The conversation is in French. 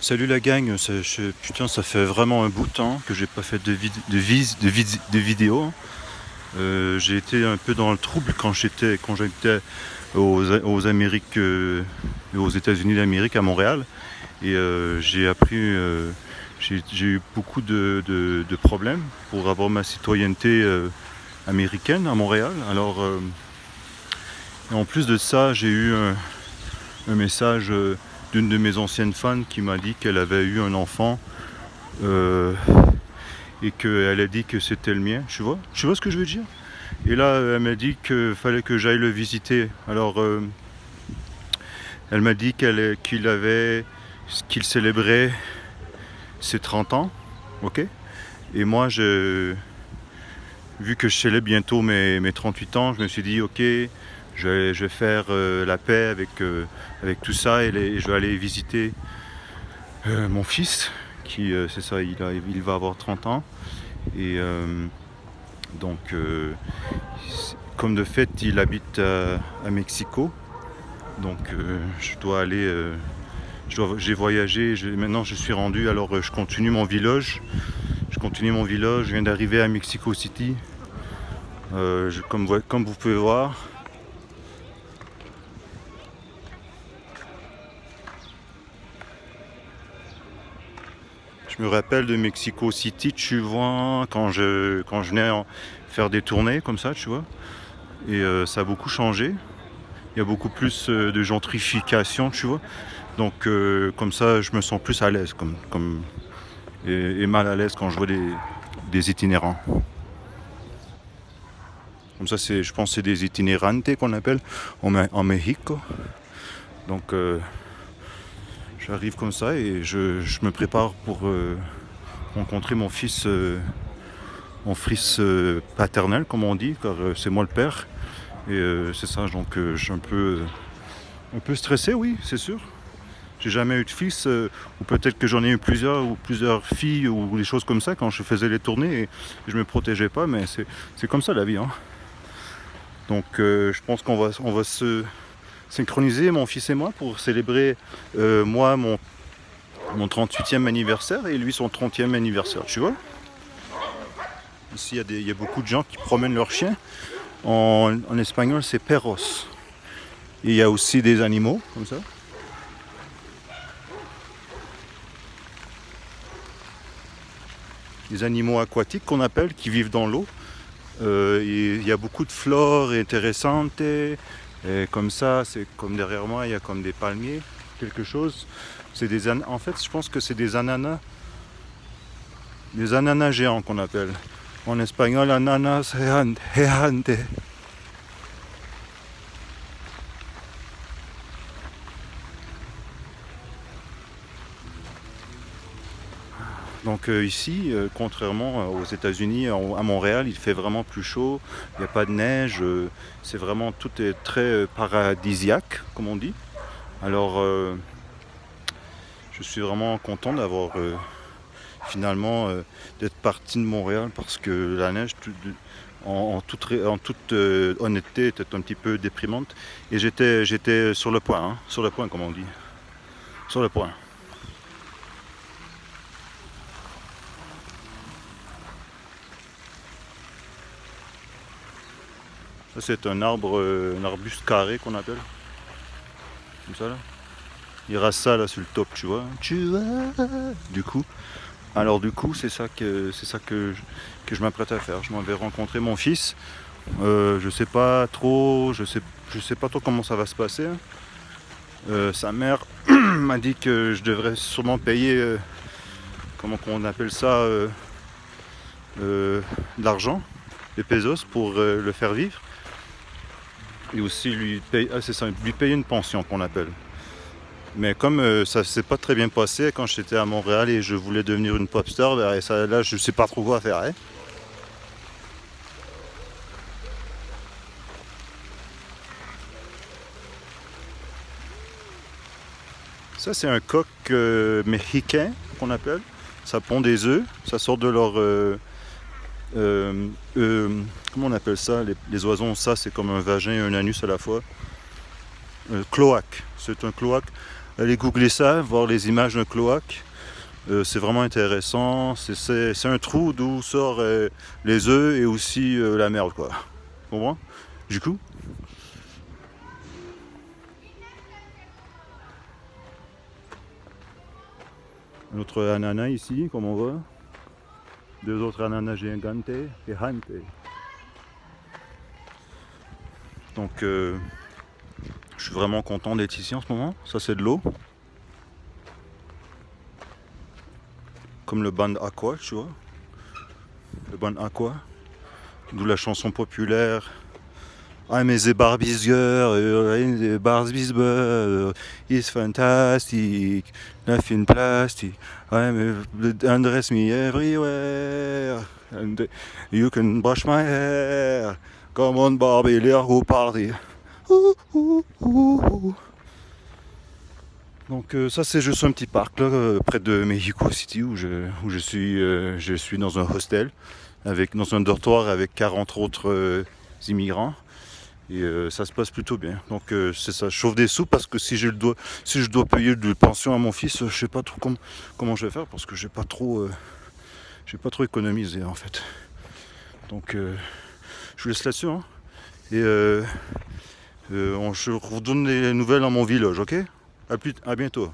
Salut la gang, putain ça fait vraiment un bout de temps que j'ai pas fait de vidéo, hein. J'ai été un peu dans le trouble quand j'étais aux Amériques, aux États-Unis d'Amérique à Montréal et j'ai appris, j'ai eu beaucoup de problèmes pour avoir ma citoyenneté américaine à Montréal. Alors et en plus de ça j'ai eu un message d'une de mes anciennes fans qui m'a dit qu'elle avait eu un enfant euh, et qu'elle a dit que c'était le mien. Tu vois ce que je veux dire? Et là, elle m'a dit qu'il fallait que j'aille le visiter. Alors, elle m'a dit qu'il célébrait ses 30 ans, ok? Et moi, vu que je célèbre bientôt mes 38 ans, je me suis dit, ok, je vais faire la paix avec tout ça et je vais aller visiter mon fils, qui, c'est ça, il va avoir 30 ans. Et donc, comme de fait, il habite à Mexico. Donc, je dois aller. J'ai voyagé. Maintenant, je suis rendu. Alors, je continue mon village. Je viens d'arriver à Mexico City. Comme vous pouvez voir. Je me rappelle de Mexico City, tu vois, quand je venais faire des tournées comme ça, tu vois. Et ça a beaucoup changé. Il y a beaucoup plus de gentrification, tu vois. Donc comme ça, je me sens plus à l'aise et mal à l'aise quand je vois des itinérants. Comme ça, je pense que c'est des itinérantes qu'on appelle en Mexico. Donc j'arrive comme ça et je me prépare pour rencontrer mon fils paternel, comme on dit, car c'est moi le père. Et c'est ça, donc je suis un peu stressé, oui, c'est sûr. J'ai jamais eu de fils, ou peut-être que j'en ai eu plusieurs, ou plusieurs filles, ou des choses comme ça quand je faisais les tournées et je me protégeais pas, mais c'est comme ça la vie, hein. Donc je pense qu'on va se synchroniser, mon fils et moi, pour célébrer moi mon 38e anniversaire et lui son 30e anniversaire, tu vois. Ici il y a beaucoup de gens qui promènent leurs chiens. En espagnol c'est perros. Et il y a aussi des animaux comme ça. Des animaux aquatiques qu'on appelle, qui vivent dans l'eau. Il y a beaucoup de flore intéressante. Et comme ça, c'est comme derrière moi, il y a comme des palmiers, quelque chose. En fait, je pense que c'est des ananas géants qu'on appelle. En espagnol, ananas gigante. Donc ici, contrairement aux États-Unis, à Montréal, il fait vraiment plus chaud. Il n'y a pas de neige. C'est vraiment tout est très paradisiaque, comme on dit. Alors, je suis vraiment content d'avoir finalement d'être parti de Montréal parce que la neige, en toute honnêteté, était un petit peu déprimante. Et j'étais sur le point, hein, sur le point, comme on dit, sur le point. Ça, c'est un arbuste carré qu'on appelle, comme ça là. Il rase ça là sur le top, tu vois. Tu vois. Du coup, c'est ça que je m'apprête à faire. Je m'en vais rencontrer mon fils. Je sais pas trop, je sais pas trop comment ça va se passer, hein. Sa mère m'a dit que je devrais sûrement payer, comment on appelle ça, de l'argent, des pesos pour le faire vivre. Et aussi lui payer une pension qu'on appelle. Mais comme ça s'est pas très bien passé quand j'étais à Montréal et je voulais devenir une pop star, ben, là je sais pas trop quoi faire, hein. Ça c'est un coq mexicain qu'on appelle. Ça pond des œufs, ça sort de leur comment on appelle ça, les oiseaux ont ça, c'est comme un vagin et un anus à la fois. Cloaque, c'est un cloaque. allez googler ça, voir les images d'un cloaque. C'est vraiment intéressant. C'est un trou d'où sortent les œufs et aussi la merde, quoi. Tu comprends? Du coup, un autre ananas ici, comme on voit. Deux autres ananas gigantes et hantes. Donc, je suis vraiment content d'être ici en ce moment. Ça, c'est de l'eau. Comme le band Aqua, tu vois. Le band Aqua. D'où la chanson populaire. I'm a Barbie's girl, the Barbie's bird is fantastic, nothing plastic. Undress me everywhere, and you can brush my hair. Come on Barbie, let's go party. Ouh, ouh, ouh. Donc ça c'est juste un petit parc là, près de Mexico City où je suis dans un hostel, dans un dortoir avec 40 autres immigrants. Et ça se passe plutôt bien. Donc c'est ça, je chauffe des sous parce que si je dois payer de pension à mon fils, je sais pas trop comment je vais faire parce que j'ai pas trop économisé en fait. Donc je vous laisse là-dessus, hein. Et je vous donne les nouvelles dans mon village, ok? À bientôt.